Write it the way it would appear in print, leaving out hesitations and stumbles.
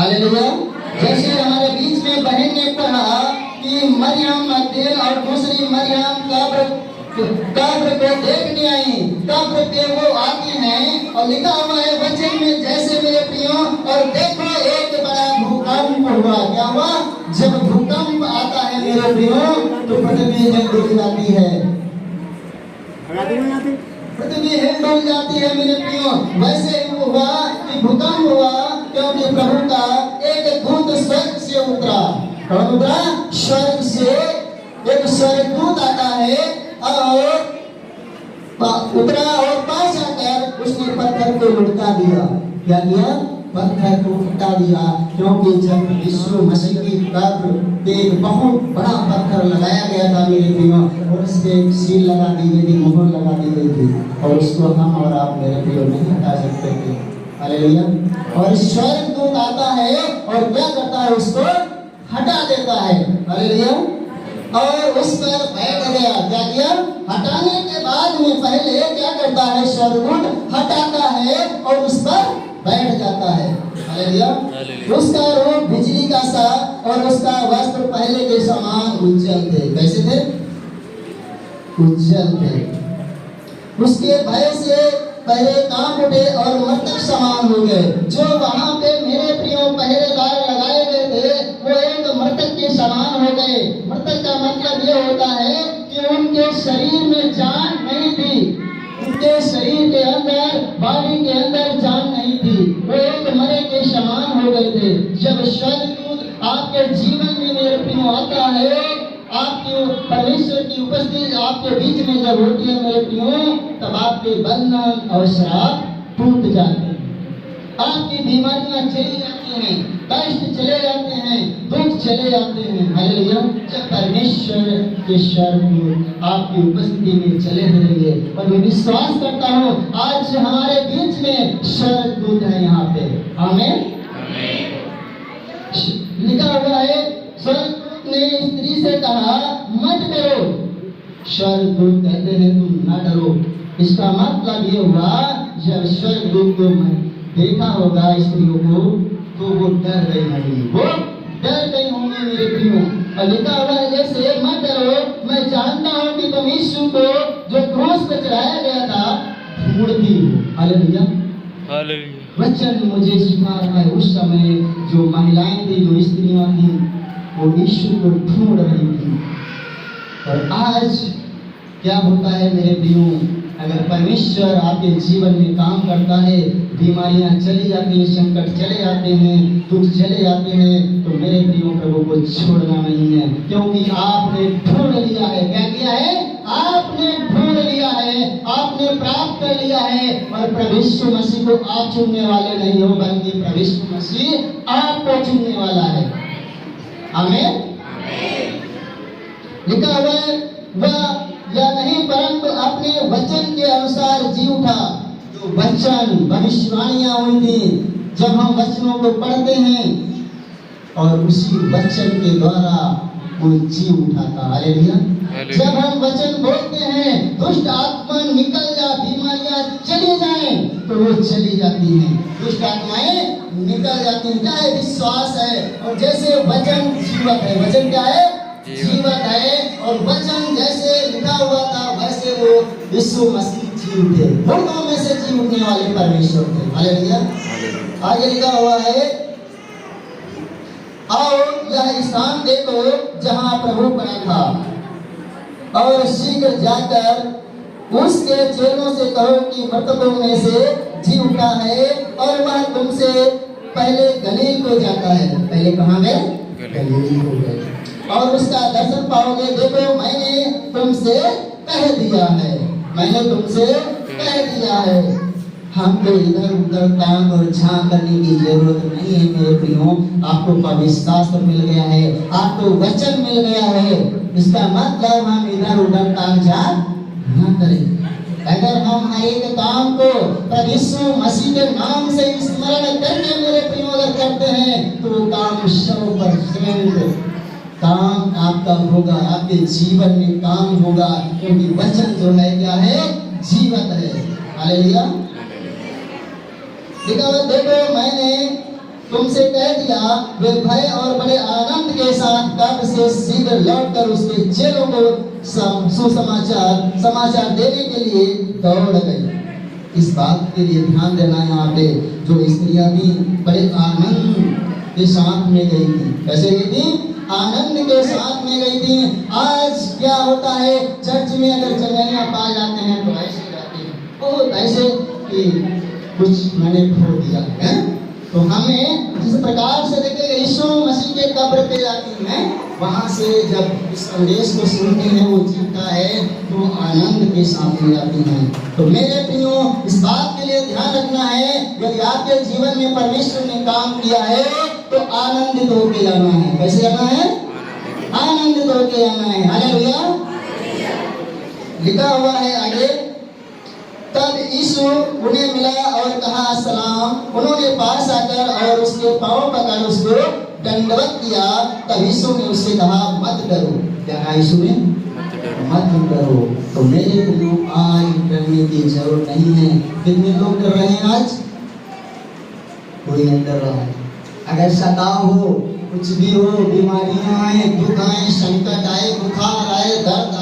Hallelujah. जैसे हमारे बीच में बहन ने कहा कि मरियम मगदलीनी और दूसरी मरियम कब्र को देखने आई, कब्र पे वो आती हैं और लिखा हुआ है वचन में, जैसे मेरे प्रियो, और देखो एक बड़ा भूकंप हुआ। क्या हुआ? जब भूकंप आता है मेरे प्रियो तो पृथ्वी हिल जाती है, पृथ्वी हिल जाती है मेरे प्रियो। वैसे ही हुआ कि भूकंप हुआ, क्योंकि प्रभु का एक दूत स्वर्ग से उतरा। कौन उतरा? स्वर्ग से एक स्वर्गदूत आता है और उतरा और पास आकर उसने पत्थर को लुढ़का दिया। क्या किया? पत्थर को हटा दिया, क्योंकि जब यीशु मसीह की कब्र पे एक बहुत बड़ा पत्थर लगाया गया था मेरे प्रियो, और उस पे एक सील लगा दी गई थी, मोहर लगा दी गई थी, और उसको हम और आप मेरे प्रियो नहीं हटा सकते थे। हालेलुया। और स्वर्गदूत आता है और क्या करता है? उसको हटा देता है। हालेलुया। और उस पर बैठ गया। क्या किया? हटाने के बाद में पहले क्या करता है? स्वर्गदूत हटाता है और उस पर बैठ जाता है। हालेलुया। उसका रूप बिजली का सा और उसका वस्त्र पहले के समान उज्जवल थे। कैसे थे? उज्जवल थे। उसके भय से पहरे कांप उठे और मृतक समान हो गए। जो वहां पे मेरे प्रियो पहरेदार लगाए गए थे वो एक मृतक के समान हो गए। मृतक का मतलब ये होता है कि उनके शरीर में जान नहीं थी, उनके शरीर के अंदर, बॉडी के अंदर जान नहीं थी, वो एक मरे के समान हो गए थे। जब स्वर्गदूत आपके जीवन में मेरे प्रियो आता है, आपकी परमेश्वर की उपस्थिति आपके बीच में जब होती है मेरे प्रियो, तब आपके बंधन और श्राप टूट जाते हैं, आपकी बीमारियां चली जाती हैं, कष्ट चले जाते हैं, दुख चले जाते हैं। हालेलुया। जब परमेश्वर के स्वर्गदूत आपकी उपस्थिति में चले रहेंगे, और मैं विश्वास करता हूँ आज हमारे बीच में स्वर्गदूत है यहाँ पे। आमीन। लिखा हुआ है स्वर्गदूत ने स्त्री से कहा मत डरो। स्वर्गदूत कहते हैं तुम न डरो। इसका मतलब ये हुआ जब स्वर्गदूत को देखा होगा स्त्रियों को तो वो डर गई होंगी, वो डर गई होंगी मेरे प्रियो। और लिखा हुआ है जैसे मत डरो, मैं जानता हूँ कि तुम यीशु को जो क्रूस पर चढ़ाया गया था ढूंढती हो। हालेलुया। वचन मुझे सिखा रहा है उस समय जो महिलाएं थी, जो स्त्रियां थी, वो यीशु को ढूंढ रही थी। और आज क्या होता है मेरे प्रियो, अगर परमेश्वर आपके जीवन में काम करता है, बीमारियां चली जाती हैं, संकट चले जाते हैं, दुख चले जाते हैं, तो मेरे प्रियो प्रभु को छोड़ना नहीं है, क्योंकि आपने ढूंढ लिया है। क्या किया है? आपने ढूंढ लिया है, आपने प्राप्त कर लिया है। और प्रभु यीशु मसीह को आप चुनने वाले नहीं हो, बल्कि प्रभु यीशु मसीह आपको चुनने वाला है। आमीन। लिखा हुआ है वह या नहीं परंतु अपने वचन के अनुसार जी उठा। जो वचन भविष्यवाणियां हुई थी, जब हम वचनों को पढ़ते हैं और उसी वचन के द्वारा वो जी उठा था। हालेलुया। जब हम वचन बोलते हैं दुष्ट आत्मा निकल जा, बीमारियां चली जाएं, तो वो चली जाती हैं, दुष्ट आत्माएं निकल जाती हैं। क्या है? विश्वास है। और जैसे वचन जीवत है, वचन क्या है? जीवत है। और वचन जैसे लिखा हुआ था वैसे वो यीशु मसीह जी उठे, मुर्दों में से जी उठने वाले परमेश्वर थे। हालेलुया। आगे लिखा हुआ है आओ यह स्थान देखो जहाँ प्रभु पड़ा था, और शीघ्र जाकर उसके चेलों से कहो कि मृतकों में से जी उठा है, और वह तुमसे पहले गलील को जाता है। पहले कहाँ गए? गलील को गए, और उसका दर्शन पाओगे। देखो मैंने तुमसे कह दिया है, मैंने तुमसे कह दिया है। हमको इधर उधर टांग और झांक करने की जरूरत नहीं है मेरे प्रियो। आपको पवित्र शास्त्र मिल गया है, आपको वचन मिल गया है। इसका मतलब हम इधर उधर टांग झांक न करें। अगर हम हर एक काम को प्रभु यीशु मसीह के नाम से स्मरण करके मेरे प्रियो अगर करते हैं तो वो काम 100% काम आपका होगा, आपके जीवन में काम होगा, क्योंकि वचन जो है क्या है? जीवत है। हालेलुया। देखो मैंने तुमसे कह दिया, वे भय और बड़े आनंद के साथ कब्र से शीघ्र लौटकर उसके चेलों को समाचार देने के लिए दौड़ गई। इस बात के लिए ध्यान देना यहाँ पे, जो स्त्रियां भी बड़े आनंद के साथ में गई थी। कैसे गई थी? आनंद के साथ में गई थी। आज क्या होता है, चर्च में अगर चंगाइयाँ पा जाते हैं तो ऐसे जाते हैं, बहुत ऐसे कि कुछ मैंने खो दिया है। तो हमें जिस प्रकार से देखेंगे यीशु मसीह के कब्र पे जाती हैं, वहां से जब इस संदेश को सुनती हैं, वो जीता है तो आनंद के साथ में जाती हैं। तो मेरे प्रियो, इस बात के लिए ध्यान रखना है, यदि आपके जीवन में परमेश्वर ने काम किया है तो आनंदित होके जाना है। कैसे जाना है? आनंदित होके जाना है। हालेलुया। लिखा हुआ है आगे, तब यीशु उन्हें मिला और कहा सलाम। उन्होंने पास आकर और उसके पांव पकड़ उसको दंडवत किया। तब यीशु ने उससे कहा, मत डरो। क्या कहा यीशु ने? मत डरो। तो मेरे प्रियो, आज डरने की जरूरत नहीं है। कितने लोग डर रहे हैं आज? कोई नहीं डर रहा है। अगर सताव हो, कुछ भी हो, बीमारियां आए, दुख आए, संकट आए, बुखार आए, दर्द आए,